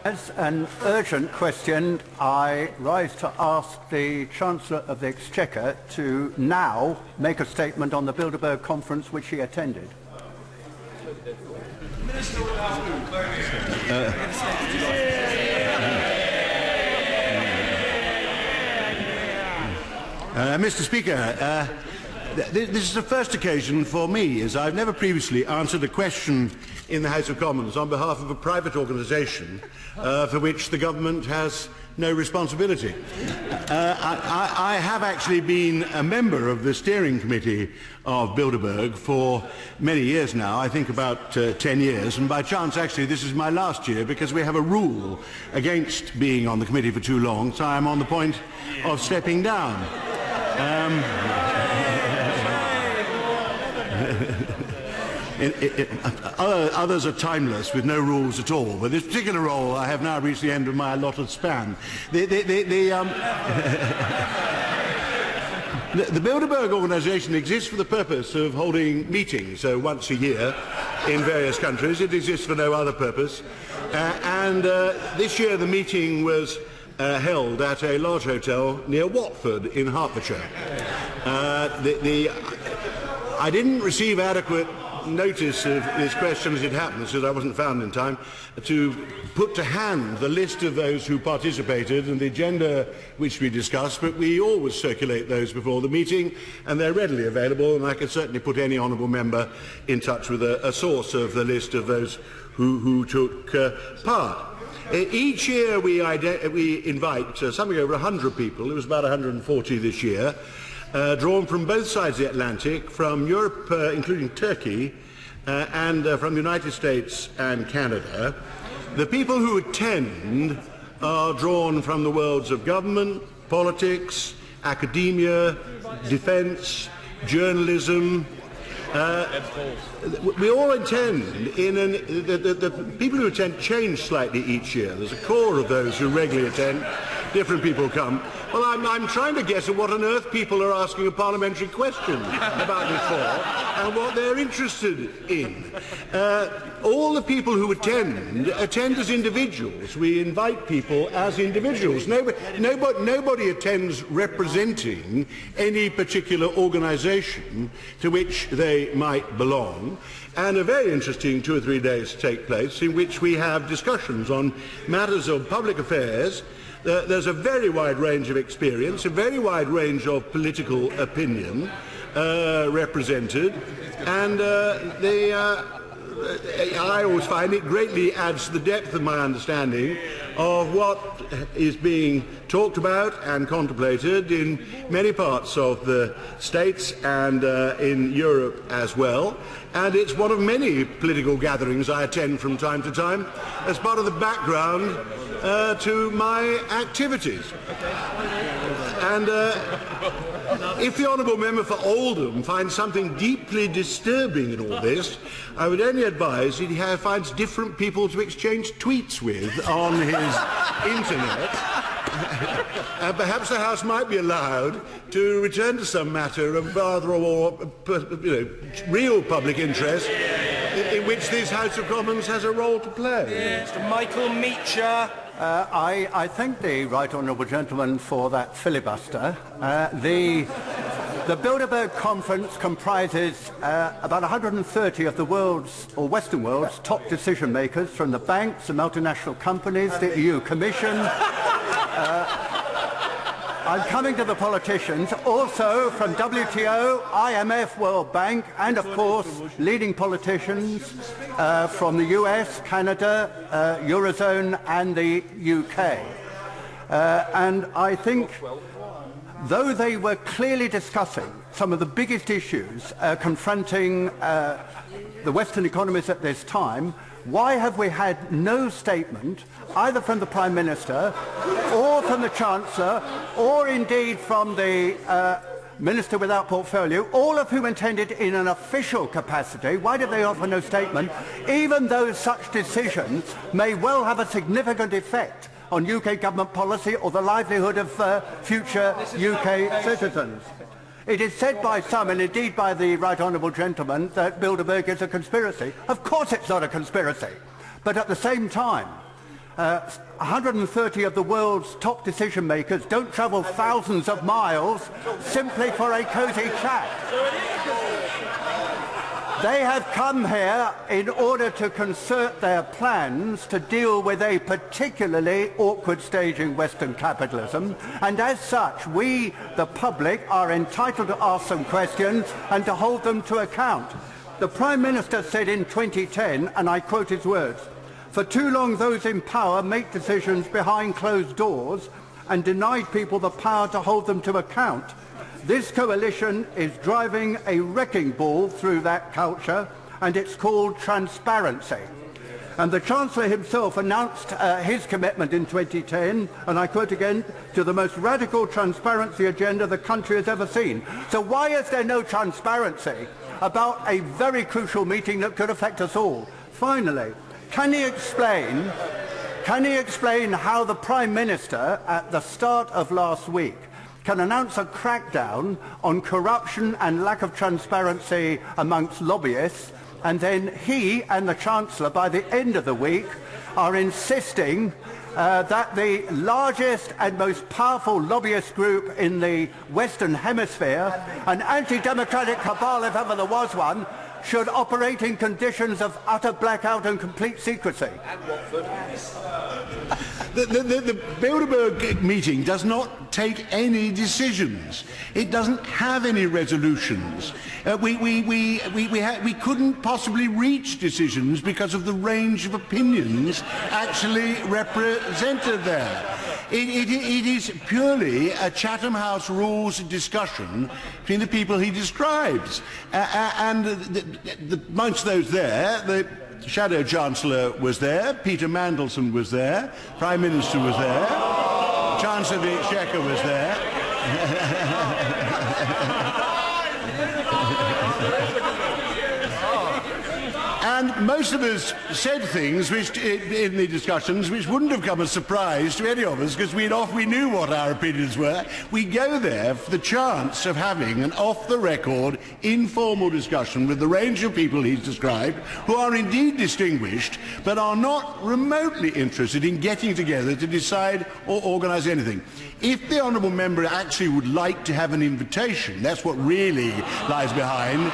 As an urgent question, I rise to ask the Chancellor of the Exchequer to now make a statement on the Bilderberg conference which he attended. Mr. Speaker, this is the first occasion for me, as I've never previously answered a question in the House of Commons on behalf of a private organisation for which the government has no responsibility. I have actually been a member of the steering committee of Bilderberg for many years now, I think about 10 years, and by chance actually this is my last year because we have a rule against being on the committee for too long, so I'm on the point of stepping down. Others are timeless with no rules at all, but this particular role I have now reached the end of my allotted span. The Bilderberg organisation exists for the purpose of holding meetings once a year in various countries. It exists for no other purpose. This year the meeting was held at a large hotel near Watford in Hertfordshire. I didn't receive adequate notice of this question as it happens, because I wasn't found in time to put to hand the list of those who participated and the agenda which we discussed, but we always circulate those before the meeting and they're readily available, and I can certainly put any honourable member in touch with a source of the list of those who took part. Each year we invite something over 100 people. It was about 140 this year, drawn from both sides of the Atlantic, from Europe, including Turkey, and from the United States and Canada. The people who attend are drawn from the worlds of government, politics, academia, defence, journalism. We all attend the people who attend change slightly each year. There's a core of those who regularly attend. Different people come. Well, I'm trying to guess at what on earth people are asking a parliamentary question about this for and what they're interested in. All the people who attend as individuals. We invite people as individuals. Nobody attends representing any particular organisation to which they might belong. And a very interesting 2 or 3 days take place in which we have discussions on matters of public affairs. There's a very wide range of experience, a very wide range of political opinion represented, and I always find it greatly adds to the depth of my understanding of what is being talked about and contemplated in many parts of the States and in Europe as well. And it's one of many political gatherings I attend from time to time as part of the background to my activities. And if the Honourable Member for Oldham finds something deeply disturbing in all this, I would only advise that he finds different people to exchange tweets with on his internet. Perhaps the House might be allowed to return to some matter of rather more real public interest in which this House of Commons has a role to play. Mr. Michael Meacher. I thank the right honourable gentleman for that filibuster. The Bilderberg conference comprises about 130 of the world's, or Western world's, top decision makers, from the banks, the multinational companies, the EU Commission. I'm coming to the politicians, also from WTO, IMF, World Bank, and of course leading politicians from the US, Canada, Eurozone and the UK. And I think, though they were clearly discussing some of the biggest issues confronting the Western economies at this time, why have we had no statement either from the Prime Minister or from the Chancellor or indeed from the Minister without portfolio, all of whom attended in an official capacity? Why did they offer no statement, even though such decisions may well have a significant effect on UK government policy or the livelihood of future UK citizens? It is said by some, and indeed by the right honourable gentleman, that Bilderberg is a conspiracy. Of course it's not a conspiracy. But at the same time, 130 of the world's top decision makers don't travel thousands of miles simply for a cosy chat. They have come here in order to concert their plans to deal with a particularly awkward stage in Western capitalism, and as such, we, the public, are entitled to ask some questions and to hold them to account. The Prime Minister said in 2010, and I quote his words, "For too long those in power make decisions behind closed doors and denied people the power to hold them to account. This coalition is driving a wrecking ball through that culture, and it's called transparency." And the Chancellor himself announced his commitment in 2010, and I quote again, "to the most radical transparency agenda the country has ever seen." So why is there no transparency about a very crucial meeting that could affect us all? Finally, can he explain how the Prime Minister at the start of last week can announce a crackdown on corruption and lack of transparency amongst lobbyists, and then he and the Chancellor, by the end of the week, are insisting that the largest and most powerful lobbyist group in the Western Hemisphere, an anti-democratic cabal if ever there was one, should operate in conditions of utter blackout and complete secrecy? The Bilderberg meeting does not take any decisions. It doesn't have any resolutions. We couldn't possibly reach decisions because of the range of opinions actually represented there. It is purely a Chatham House rules discussion between the people he describes. And amongst those there, the Shadow Chancellor was there, Peter Mandelson was there, Prime Minister was there, Chancellor of the Exchequer was there. And most of us said things which, in the discussions which wouldn't have come as a surprise to any of us, because we knew what our opinions were. We go there for the chance of having an off-the-record, informal discussion with the range of people he's described, who are indeed distinguished, but are not remotely interested in getting together to decide or organise anything. If the honourable member actually would like to have an invitation, that's what really lies behind,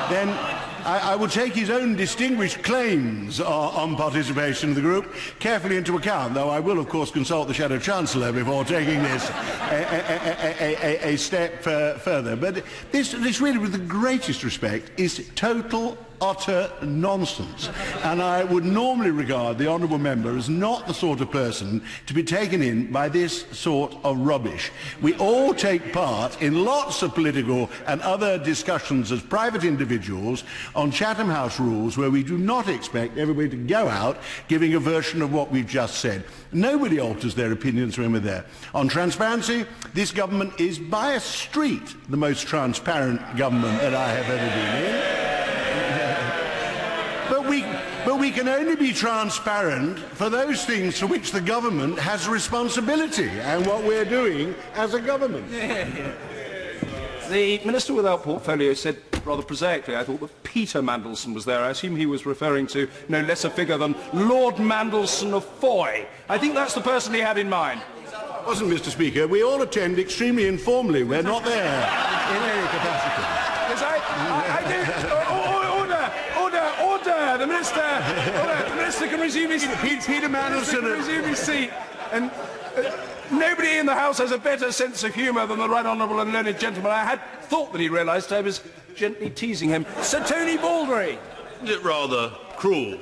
then I will take his own distinguished claims on participation in the group carefully into account, though I will, of course, consult the Shadow Chancellor before taking this a step further. But this really, with the greatest respect, is total, utter nonsense. And I would normally regard the honourable member as not the sort of person to be taken in by this sort of rubbish. We all take part in lots of political and other discussions as private individuals on Chatham House rules where we do not expect everybody to go out giving a version of what we've just said. Nobody alters their opinions when we're there. On transparency, this government is by a street the most transparent government that I have ever been in. But we can only be transparent for those things for which the government has responsibility, and what we're doing as a government. The Minister without portfolio said, rather prosaically, I thought, that Peter Mandelson was there. I assume he was referring to no less a figure than Lord Mandelson of Foy. I think that's the person he had in mind. It wasn't, Mr. Speaker. We all attend extremely informally. We're not there in any capacity. Yes, I do. Order! The Minister can resume his seat. Peter Mandelson can resume his seat. And nobody in the House has a better sense of humour than the right honourable and learned gentleman. I had thought that he realised I was gently teasing him. Sir Tony Baldry. Isn't it rather cruel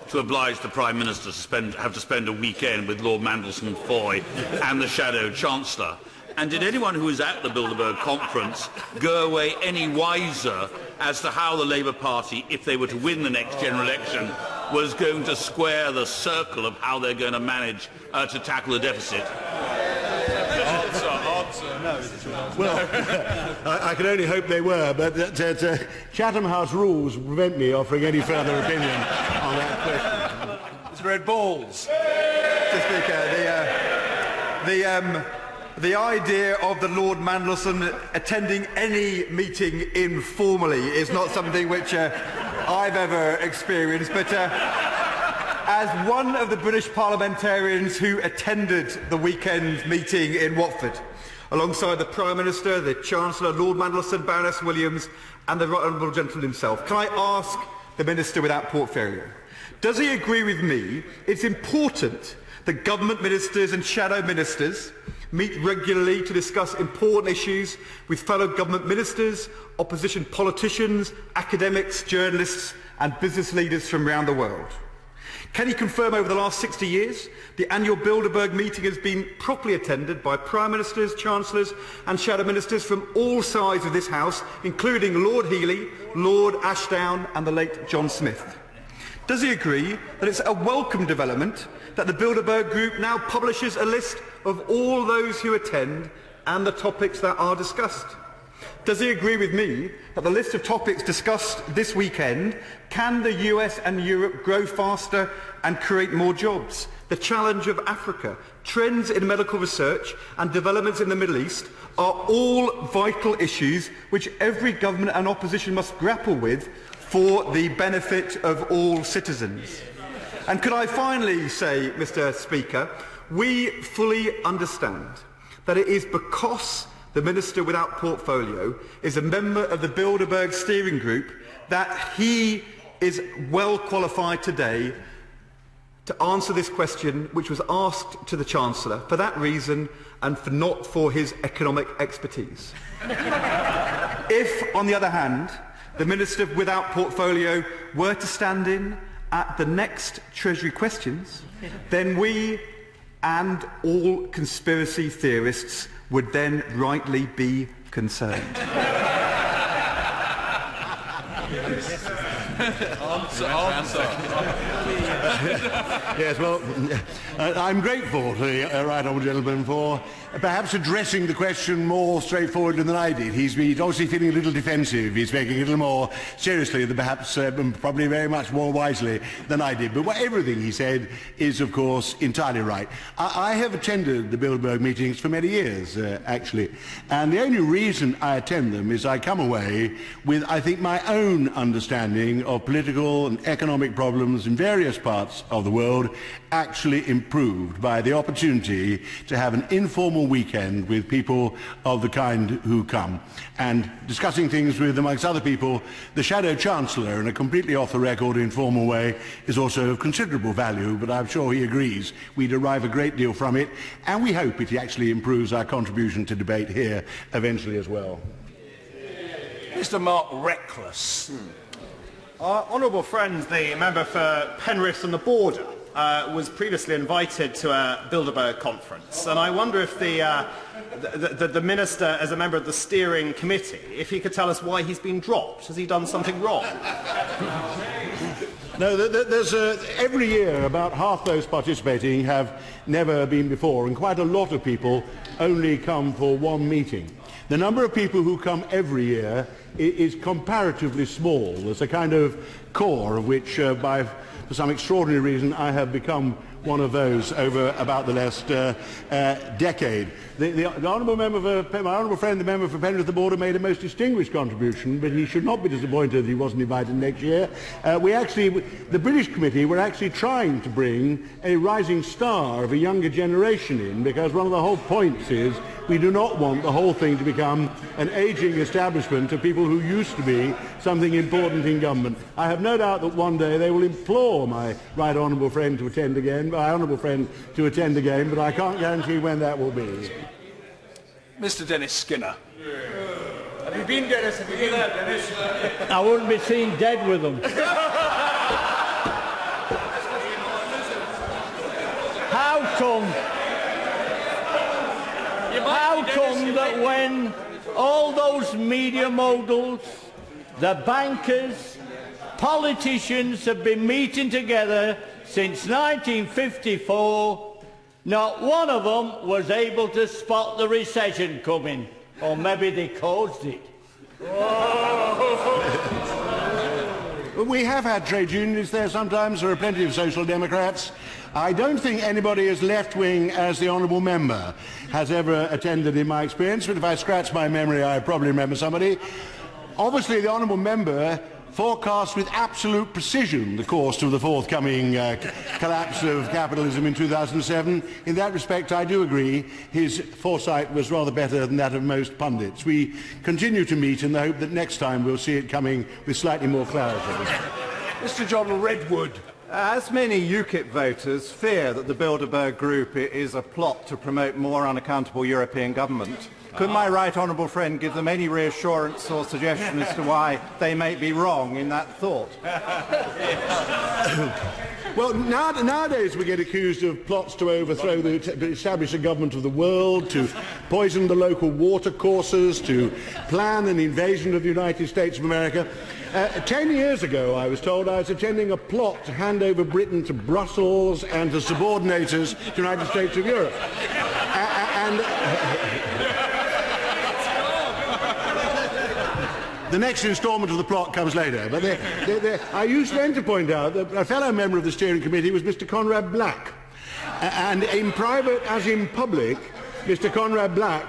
to oblige the Prime Minister to have to spend a weekend with Lord Mandelson Foy and the Shadow Chancellor? And did anyone who was at the Bilderberg conference go away any wiser as to how the Labour Party, if they were to win the next general election, was going to square the circle of how they're going to manage to tackle the deficit? Well, I can only hope they were, but Chatham House rules prevent me offering any further opinion on that question. Mr. Red Balls. Mr. Speaker, the idea of the Lord Mandelson attending any meeting informally is not something which I've ever experienced, but as one of the British parliamentarians who attended the weekend meeting in Watford, alongside the Prime Minister, the Chancellor, Lord Mandelson, Baroness Williams and the Right Honourable Gentleman himself, can I ask the Minister without portfolio, does he agree with me it's important that government ministers and shadow ministers meet regularly to discuss important issues with fellow government ministers, opposition politicians, academics, journalists and business leaders from around the world? Can he confirm over the last 60 years the annual Bilderberg meeting has been properly attended by Prime Ministers, Chancellors and Shadow Ministers from all sides of this House, including Lord Healey, Lord Ashdown and the late John Smith? Does he agree that it's a welcome development that the Bilderberg Group now publishes a list of all those who attend and the topics that are discussed? Does he agree with me that the list of topics discussed this weekend, can the US and Europe grow faster and create more jobs, the challenge of Africa, trends in medical research and developments in the Middle East are all vital issues which every government and opposition must grapple with for the benefit of all citizens? And could I finally say, Mr. Speaker, we fully understand that it is because the Minister without portfolio is a member of the Bilderberg steering group that he is well qualified today to answer this question, which was asked to the Chancellor for that reason and not for his economic expertise. If, on the other hand, the Minister without portfolio were to stand in at the next Treasury questions, then we and all conspiracy theorists would then rightly be concerned. Yes, well, I'm grateful to the right honourable gentleman for perhaps addressing the question more straightforwardly than I did. He's obviously feeling a little defensive. He's making it a little more seriously than perhaps, probably very much more wisely than I did. But everything he said is, of course, entirely right. I have attended the Bilderberg meetings for many years, actually. And the only reason I attend them is I come away with, I think, my own understanding of political and economic problems in various parts of the world actually improved by the opportunity to have an informal weekend with people of the kind who come, and discussing things with, amongst other people, the Shadow Chancellor in a completely off-the-record, informal way is also of considerable value, but I'm sure he agrees we derive a great deal from it, and we hope it actually improves our contribution to debate here eventually as well. Mr. Mark Reckless. Our honourable friend, the member for Penrith and the Border, was previously invited to a Bilderberg conference, and I wonder if the Minister, as a member of the steering committee, if he could tell us why he's been dropped. Has he done something wrong? No, there's every year about half those participating have never been before, and quite a lot of people only come for one meeting. The number of people who come every year is comparatively small. There's a kind of core of which, for some extraordinary reason, I have become one of those over about the last decade. The honourable member for, my honourable friend, the member for Penrith the Border, made a most distinguished contribution, but he should not be disappointed that he wasn't invited next year. The British Committee were actually trying to bring a rising star of a younger generation in, because one of the whole points is we do not want the whole thing to become an ageing establishment of people who used to be something important in government. I have no doubt that one day they will implore my right honourable friend to attend again, but I can't guarantee when that will be. Mr. Dennis Skinner. Have you been, Dennis? Have you been there, Dennis? I wouldn't be seen dead with them. How come that when all those media moguls, the bankers, politicians have been meeting together since 1954, not one of them was able to spot the recession coming? Or maybe they caused it. We have had trade unionists there sometimes. There are plenty of social democrats. I don't think anybody as left-wing as the honourable member has ever attended in my experience, but if I scratch my memory I probably remember somebody. Obviously the honourable member forecast with absolute precision the course of the forthcoming collapse of capitalism in 2007. In that respect, I do agree his foresight was rather better than that of most pundits. We continue to meet in the hope that next time we'll see it coming with slightly more clarity. Mr. John Redwood. As many UKIP voters fear that the Bilderberg Group is a plot to promote more unaccountable European government, could my right honourable friend give them any reassurance or suggestion as to why they may be wrong in that thought? Well, nowadays we get accused of plots to overthrow, to establish a government of the world, to poison the local water courses, to plan an invasion of the United States of America. 10 years ago, I was told I was attending a plot to hand over Britain to Brussels and to subordinators to the United States of Europe. The next instalment of the plot comes later. But I used then to point out that a fellow member of the steering committee was Mr. Conrad Black. And in private as in public, Mr. Conrad Black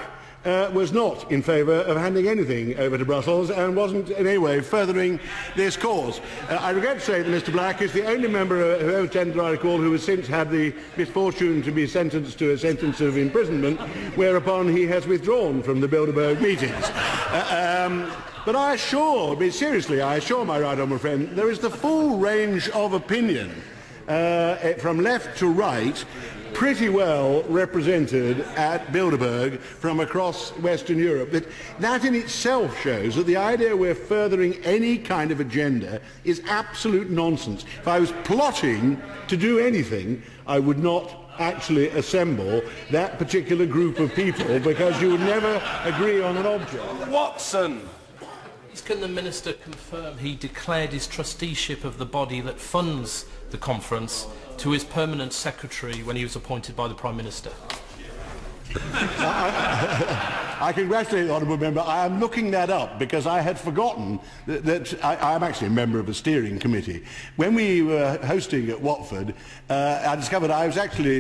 was not in favour of handing anything over to Brussels and wasn't in any way furthering this cause. I regret to say that Mr. Black is the only member who ever attended, I recall, who has since had the misfortune to be sentenced to a sentence of imprisonment, whereupon he has withdrawn from the Bilderberg meetings. But I assure my right honourable friend, there is the full range of opinion from left to right, pretty well represented at Bilderberg from across Western Europe. That in itself shows that the idea we're furthering any kind of agenda is absolute nonsense. If I was plotting to do anything, I would not actually assemble that particular group of people because you would never agree on an object. Watson. Can the Minister confirm he declared his trusteeship of the body that funds the conference to his permanent secretary when he was appointed by the Prime Minister? I congratulate the honourable member. I am looking that up because I had forgotten that I am actually a member of a steering committee. When we were hosting at Watford, I discovered I was actually,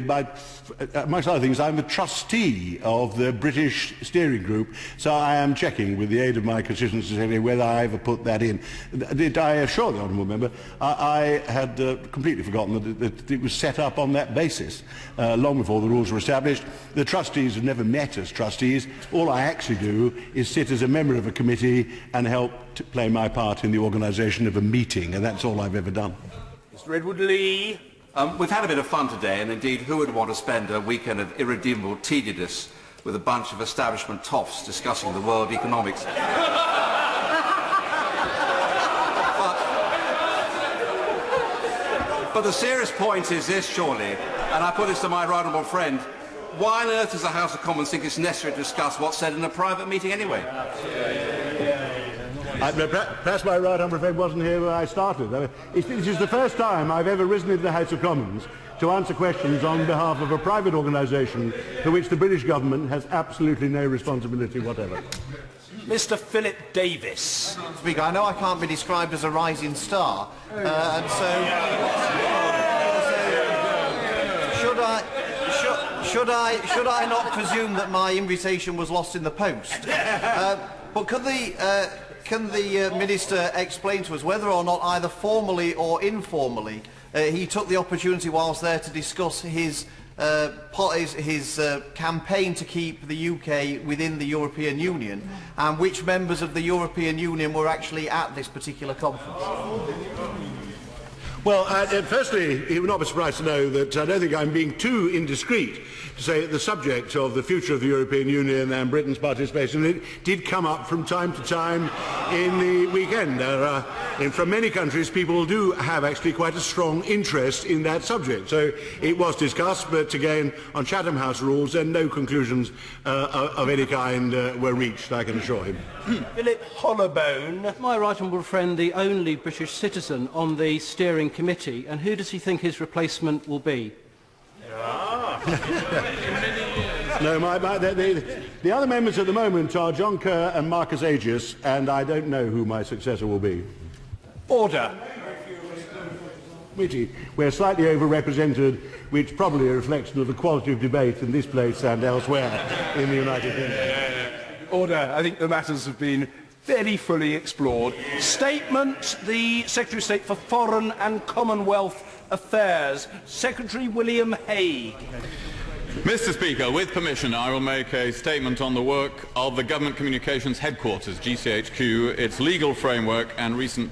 amongst other things, I'm a trustee of the British steering group, so I am checking with the aid of my constituency secretary whether I ever put that in. I assure the honourable member, I had completely forgotten that it was set up on that basis long before the rules were established. The trustees have never met as trustees. All I actually do is sit as a member of a committee and help to play my part in the organisation of a meeting, and that's all I've ever done. Mr. Edward Lee. We've had a bit of fun today, and indeed, who would want to spend a weekend of irredeemable tediousness with a bunch of establishment toffs discussing the world economics? But the serious point is this, surely, and I put this to my right honourable friend, why on earth does the House of Commons think it's necessary to discuss what's said in a private meeting anyway? Perhaps my right honourable friend wasn't here when I started. This is the first time I've ever risen into the House of Commons to answer questions on behalf of a private organisation for which the British government has absolutely no responsibility whatever. Mr. Philip Davis. Speaker, I know I can't be described as a rising star, and so should I not presume that my invitation was lost in the post? But can the Minister explain to us whether or not, either formally or informally, he took the opportunity whilst there to discuss his campaign to keep the UK within the European Union, and which members of the European Union were actually at this particular conference? Well, firstly, he would not be surprised to know that I don't think I'm being too indiscreet to say that the subject of the future of the European Union and Britain's participation in it did come up from time to time in the weekend. From many countries, people do have actually quite a strong interest in that subject. So it was discussed, but again, on Chatham House rules, and no conclusions of any kind were reached, I can assure him. Philip Hollowbone. My right honourable friend, the only British citizen on the steering committee, and who does he think his replacement will be? No, the other members at the moment are John Kerr and Marcus Agius, and I don't know who my successor will be. Order. We're slightly overrepresented, which probably a reflection of the quality of debate in this place and elsewhere in the United Kingdom. Order. I think the matters have been very fully explored. Statement, the Secretary of State for Foreign and Commonwealth Affairs, Secretary William Hague. Mr. Speaker, with permission, I will make a statement on the work of the Government Communications Headquarters, GCHQ, its legal framework and recent